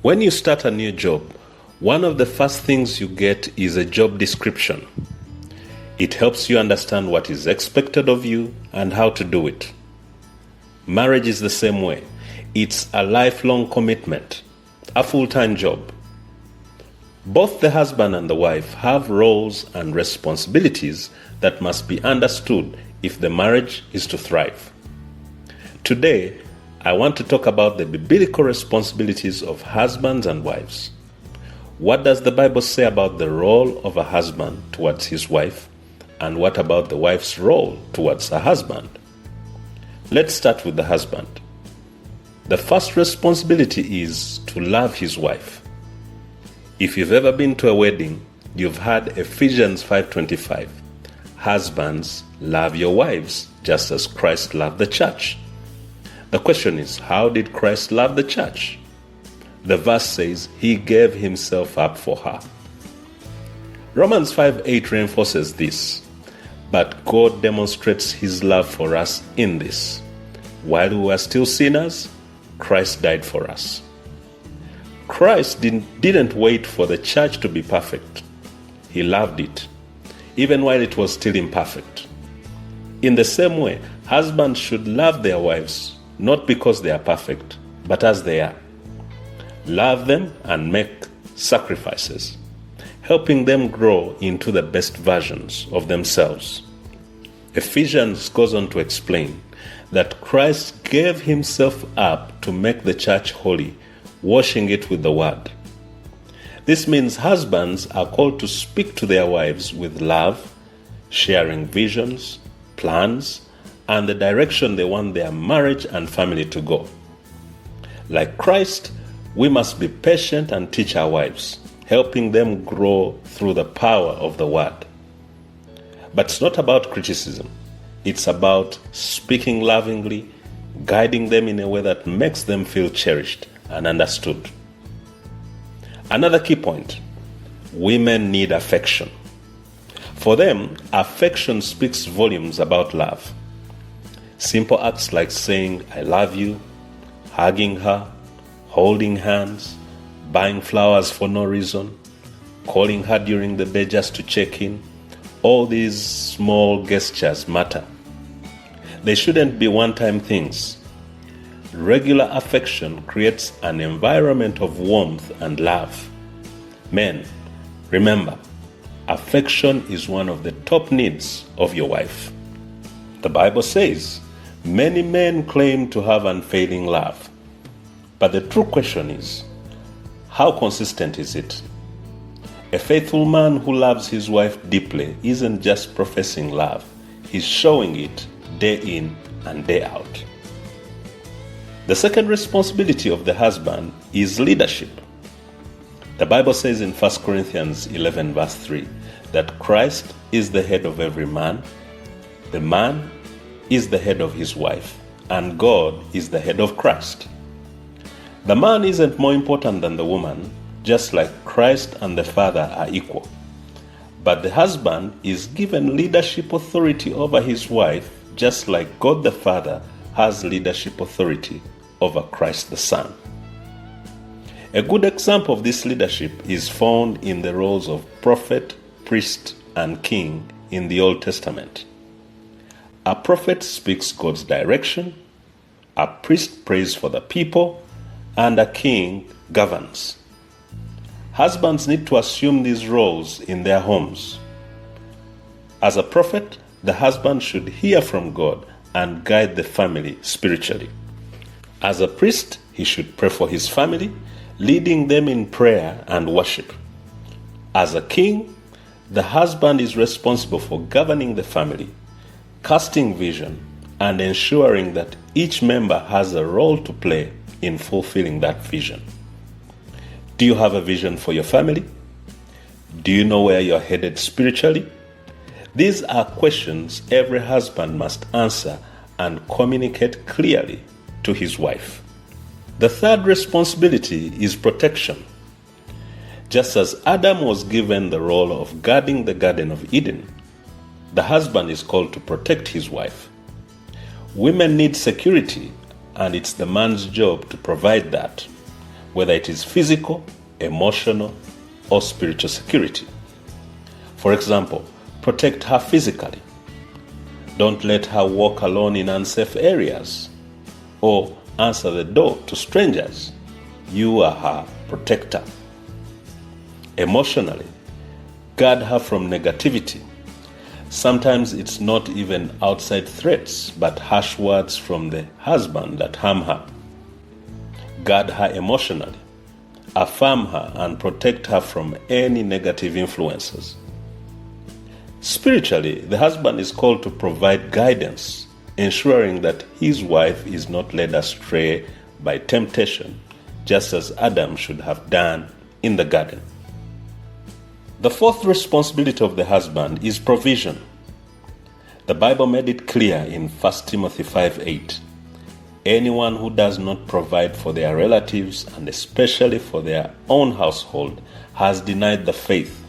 When you start a new job, one of the first things you get is a job description. It helps you understand what is expected of you and how to do it. Marriage is the same way. It's a lifelong commitment, a full-time job. Both the husband and the wife have roles and responsibilities that must be understood if the marriage is to thrive. Today, I want to talk about the biblical responsibilities of husbands and wives. What does the Bible say about the role of a husband towards his wife, and what about the wife's role towards her husband? Let's start with the husband. The first responsibility is to love his wife. If you've ever been to a wedding, you've heard Ephesians 5:25. Husbands, love your wives, just as Christ loved the church. The question is, how did Christ love the church? The verse says, he gave himself up for her. Romans 5:8 reinforces this. But God demonstrates his love for us in this: while we were still sinners, Christ died for us. Christ didn't wait for the church to be perfect. He loved it, even while it was still imperfect. In the same way, husbands should love their wives, not because they are perfect, but as they are. Love them and make sacrifices, helping them grow into the best versions of themselves. Ephesians goes on to explain that Christ gave himself up to make the church holy, washing it with the word. This means husbands are called to speak to their wives with love, sharing visions, plans, and the direction they want their marriage and family to go. Like Christ, we must be patient and teach our wives, helping them grow through the power of the word. But it's not about criticism. It's about speaking lovingly, guiding them in a way that makes them feel cherished and understood. Another key point: women need affection. For them, affection speaks volumes about love. Simple acts like saying, I love you, hugging her, holding hands, buying flowers for no reason, calling her during the day just to check in. All these small gestures matter. They shouldn't be one-time things. Regular affection creates an environment of warmth and love. Men, remember, affection is one of the top needs of your wife. The Bible says, many men claim to have unfailing love. But the true question is, how consistent is it? A faithful man who loves his wife deeply isn't just professing love, he's showing it day in and day out. The second responsibility of the husband is leadership. The Bible says in 1 Corinthians 11 verse 3 that Christ is the head of every man, the man is the head of his wife, and God is the head of Christ. The man isn't more important than the woman, just like Christ and the Father are equal. But the husband is given leadership authority over his wife, just like God the Father has leadership authority over Christ the Son. A good example of this leadership is found in the roles of prophet, priest, and king in the Old Testament. A prophet speaks God's direction, a priest prays for the people, and a king governs. Husbands need to assume these roles in their homes. As a prophet, the husband should hear from God and guide the family spiritually. As a priest, he should pray for his family, leading them in prayer and worship. As a king, the husband is responsible for governing the family, casting vision, and ensuring that each member has a role to play in fulfilling that vision. Do you have a vision for your family? Do you know where you're headed spiritually? These are questions every husband must answer and communicate clearly to his wife. The third responsibility is protection. Just as Adam was given the role of guarding the Garden of Eden, the husband is called to protect his wife. Women need security, and it's the man's job to provide that. whether it is physical, emotional, or spiritual security. For example, protect her physically. Don't let her walk alone in unsafe areas or answer the door to strangers. You are her protector. Emotionally, guard her from negativity. Sometimes it's not even outside threats, but harsh words from the husband that harm her. Guard her emotionally. Affirm her and protect her from any negative influences. Spiritually, the husband is called to provide guidance, ensuring that his wife is not led astray by temptation, just as Adam should have done in the garden. The fourth responsibility of the husband is provision. The Bible made it clear in 1 Timothy 5:8. Anyone who does not provide for their relatives and especially for their own household has denied the faith.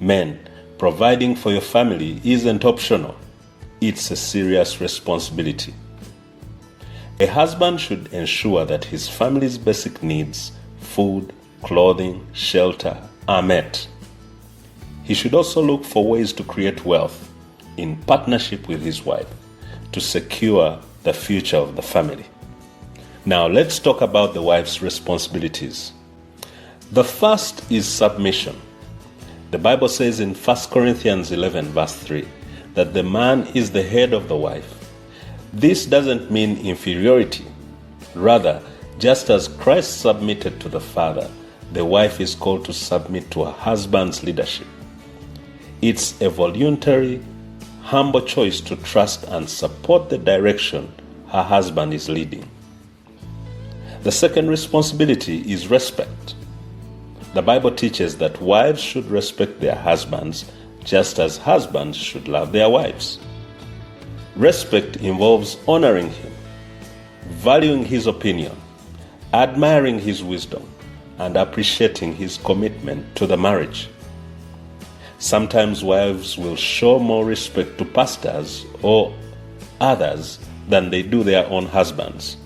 Men, providing for your family isn't optional. It's a serious responsibility. A husband should ensure that his family's basic needs, food, clothing, shelter, are met. He should also look for ways to create wealth in partnership with his wife to secure the future of the family. Now let's talk about the wife's responsibilities. The first is submission. The Bible says in 1 Corinthians 11 verse 3 that the man is the head of the wife. This doesn't mean inferiority. Rather, just as Christ submitted to the Father, the wife is called to submit to her husband's leadership. It's a voluntary, humble choice to trust and support the direction her husband is leading. The second responsibility is respect. The Bible teaches that wives should respect their husbands just as husbands should love their wives. Respect involves honoring him, valuing his opinion, admiring his wisdom, and appreciating his commitment to the marriage. Sometimes wives will show more respect to pastors or others than they do their own husbands.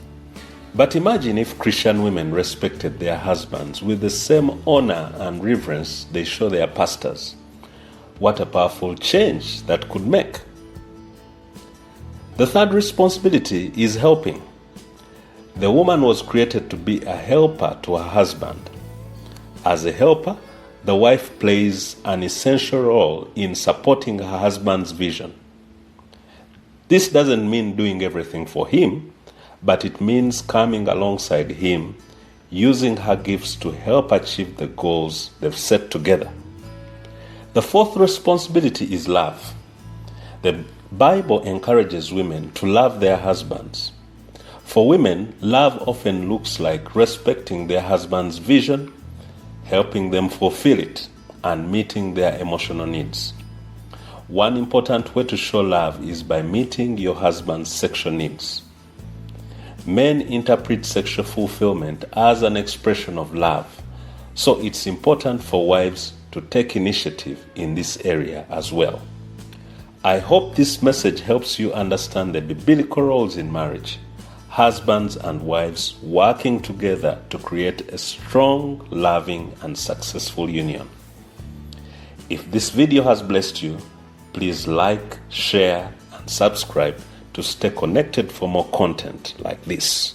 But imagine if Christian women respected their husbands with the same honor and reverence they show their pastors. What a powerful change that could make. The third responsibility is helping. The woman was created to be a helper to her husband. As a helper, the wife plays an essential role in supporting her husband's vision. This doesn't mean doing everything for him, but it means coming alongside him, using her gifts to help achieve the goals they've set together. The fourth responsibility is love. The Bible encourages women to love their husbands. For women, love often looks like respecting their husband's vision, helping them fulfill it, and meeting their emotional needs. One important way to show love is by meeting your husband's sexual needs. Men interpret sexual fulfillment as an expression of love, so it's important for wives to take initiative in this area as well. I hope this message helps you understand the biblical roles in marriage, husbands and wives working together to create a strong, loving, and successful union. If this video has blessed you, please like, share, and subscribe to stay connected for more content like this.